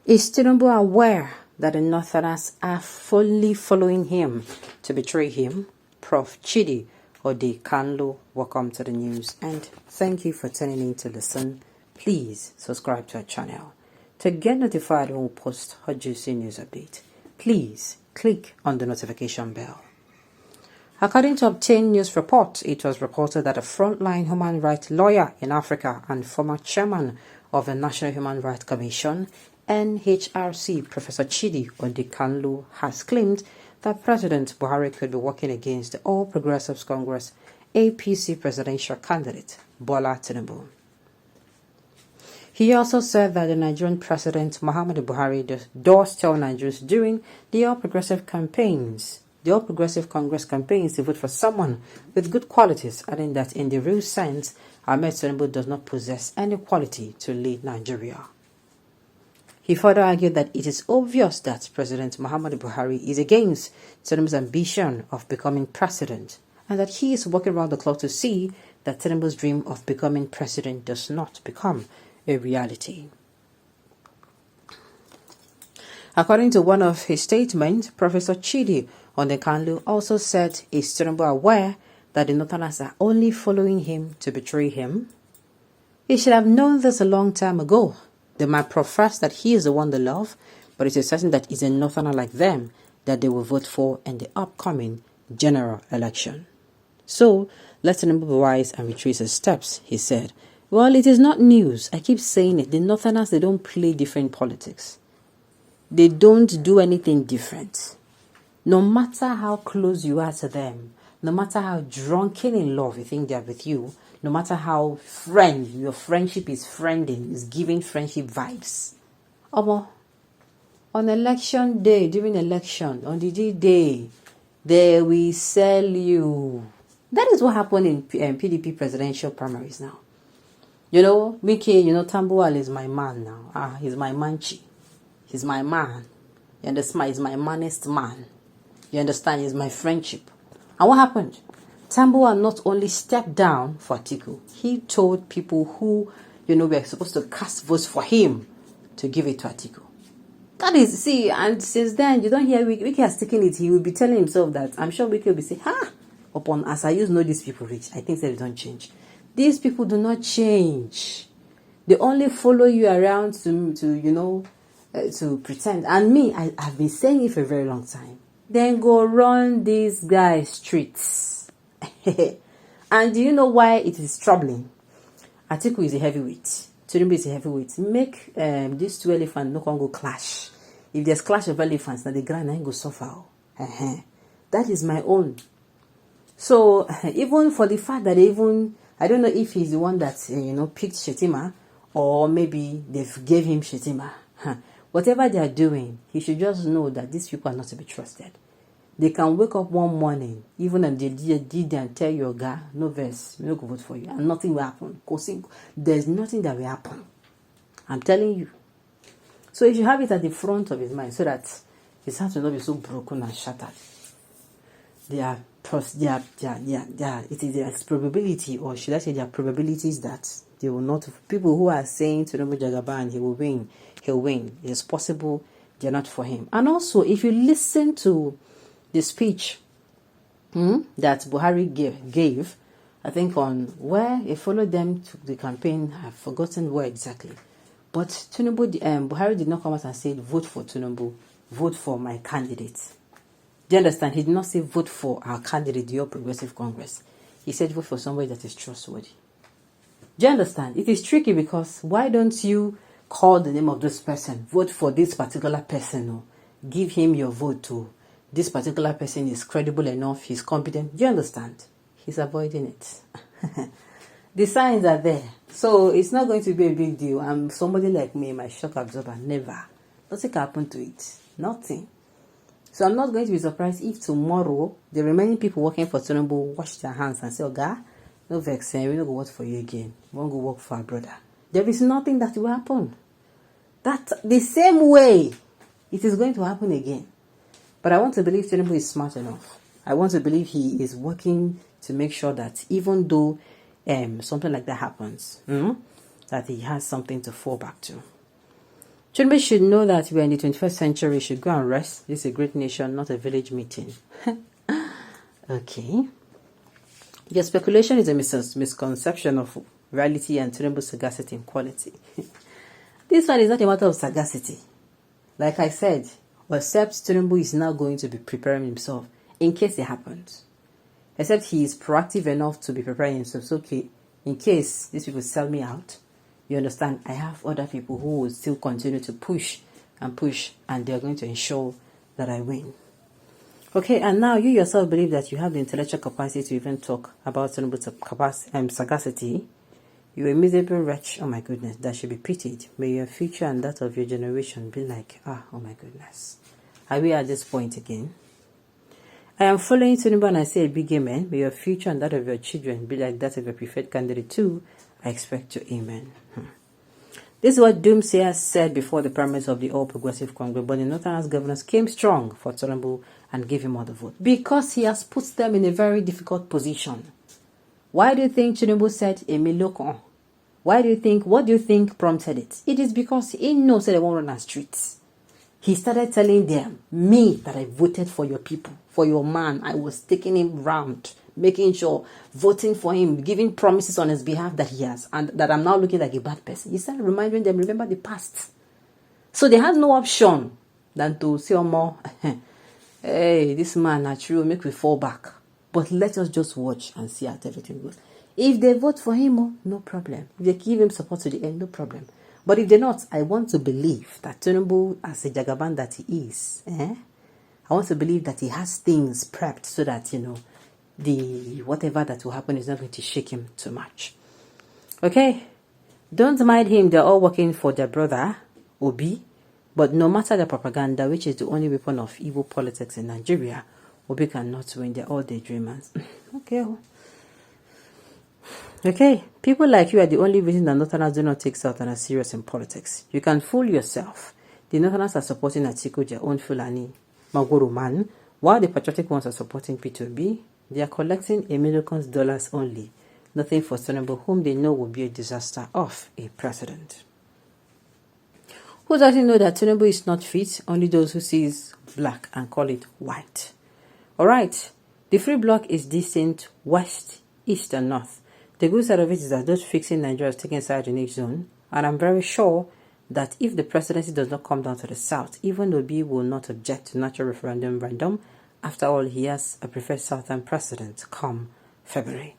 Is Tinubu aware that the Northerners are fully following him to betray him? Prof. Chidi Odinkalu, welcome to the news and thank you for tuning in to listen. Please subscribe to our channel. To get notified when we post hot juicy news update, please click on the notification bell. According to obtained news reports, it was reported that a frontline human rights lawyer in Africa and former chairman of the National Human Rights Commission, NHRC, Professor Chidi Odinkalu, has claimed that President Buhari could be working against the All Progressives Congress APC presidential candidate, Bola Tinubu. He also said that the Nigerian President Muhammadu Buhari does tell Nigerians during the All Progressive Congress campaigns to vote for someone with good qualities, adding that in the real sense, Ahmed Tinubu does not possess any quality to lead Nigeria. He further argued that it is obvious that President Muhammadu Buhari is against Tinubu's ambition of becoming president, and that he is working around the clock to see that Tinubu's dream of becoming president does not become a reality. According to one of his statements, Professor Chidi Odinkalu also said, is Tinubu aware that the Northerners are only following him to betray him? He should have known this a long time ago. They might profess that he is the one they love, but it is certain that it's a Northerner like them that they will vote for in the upcoming general election. So, let Tinubu be wise and retrace his steps, he said. Well, it is not news. I keep saying it. The Northerners, they don't play different politics. They don't do anything different. No matter how close you are to them, no matter how drunken in love you think they are with you, no matter how your friendship is friending, is giving friendship vibes. On election day, during election, on the day, they will sell you. That is what happened in PDP presidential primaries now. Wike, Tambuwal is my man now. He's my manchi. He's my man. You understand? He's my manest man. You understand? He's my friendship. And what happened? Tambuwal not only stepped down for Atiku, he told people who, were supposed to cast votes for him to give it to Atiku. That is, and since then, you don't hear Wike has taken it. He will be telling himself that, I'm sure Wike will be saying, upon as I use know these people rich, I think they don't change. These people do not change. They only follow you around to pretend. And me, I've been saying it for a very long time. Then go run these guys' streets. And do you know why it is troubling? Atiku is a heavyweight. Tinubu is a heavyweight. Make these two elephants no can go clash. If there's clash of elephants, now the ground ain't go suffer. That is my own. So even for the fact that I don't know if he's the one that picked Shetima, or maybe they gave him Shetima. Whatever they are doing, he should just know that these people are not to be trusted. They can wake up one morning, even on the day and tell your guy, no verse, we don't go vote for you, and nothing will happen. There's nothing that will happen. I'm telling you. So he should have it at the front of his mind so that his heart will not be so broken and shattered. There is probability, or should I say there are probabilities that they will not, people who are saying to Tinubu Jagaban, he'll win. It's possible they're not for him. And also, if you listen to the speech that Buhari gave, I think on where he followed them to the campaign, I've forgotten where exactly. But Buhari did not come out and say, vote for Tinubu, vote for my candidate. Do you understand? He did not say, vote for our candidate, the All Progressive Congress. He said, vote for somebody that is trustworthy. Do you understand? It is tricky because why don't you call the name of this person, vote for this particular person, or give him your vote to this particular person is credible enough, he's competent. Do you understand? He's avoiding it. The signs are there. So it's not going to be a big deal. I'm somebody like me, my shock absorber, never. Nothing can happen to it. Nothing. So I'm not going to be surprised if tomorrow the remaining people working for Tinubu wash their hands and say, Oga, no vex, we don't go work for you again. We won't go work for our brother. There is nothing that will happen. That the same way it is going to happen again. But I want to believe Tinubu is smart enough. I want to believe he is working to make sure that even though something like that happens, that he has something to fall back to. Tinubu should know that we are in the 21st century. Should go and rest. This is a great nation, not a village meeting. Okay. Your speculation is a misconception of reality and Tinubu's sagacity and quality. This one is not a matter of sagacity. Like I said, except Tinubu is now going to be preparing himself in case it happens. Except he is proactive enough to be preparing himself. So, okay, in case these people sell me out, you understand, I have other people who will still continue to push, and they're going to ensure that I win. Okay, and now you yourself believe that you have the intellectual capacity to even talk about Tinubu's sagacity. You're a miserable wretch, oh my goodness, that should be pitied. May your future and that of your generation be like, oh my goodness. Are we at this point again? I am following Tinubu and I say a big amen. May your future and that of your children be like that of your preferred candidate too. I expect your amen. This is what doomsayers said before the primaries of the All Progressive Congress, but the Northerners governors came strong for Tinubu and gave him all the vote because he has put them in a very difficult position. Why do you think Tinubu said Emilokon? What do you think prompted it? It is because he knows that they won't run on streets. He started telling them, me, that I voted for your people, for your man. I was taking him round, making sure, voting for him, giving promises on his behalf that he has, and that I'm now looking like a bad person. He started reminding them, remember the past. So they had no option than to say more, hey, this man, natural, make we fall back. But let us just watch and see how everything goes. If they vote for him, no problem. If they give him support to the end, no problem. But if they're not, I want to believe that Tinubu, as a Jagaban that he is, I want to believe that he has things prepped so that, the whatever that will happen is not going to shake him too much. Okay? Don't mind him. They're all working for their brother, Obi. But no matter the propaganda, which is the only weapon of evil politics in Nigeria, Obi cannot win. They're all daydreamers. Okay, people like you are the only reason that Northerners do not take Southerners serious in politics. You can fool yourself. The Northerners are supporting Atiku, their own Fulani, Magoro man, while the patriotic ones are supporting P2B. They are collecting Americans' dollars only. Nothing for Tinubu, whom they know will be a disaster of a president. Who doesn't know that Tinubu is not fit? Only those who sees black and call it white. Alright, the free bloc is decent west, east and north. The good side of it is that those fixing Nigeria is taking side in each zone, and I'm very sure that if the presidency does not come down to the south, even Obi will not object to natural referendum. After all, he has a preferred southern president come February.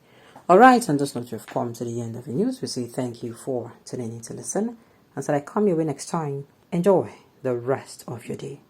Alright, and those notes have come to the end of the news. We say thank you for tuning in to listen. Until I come your way next time, enjoy the rest of your day.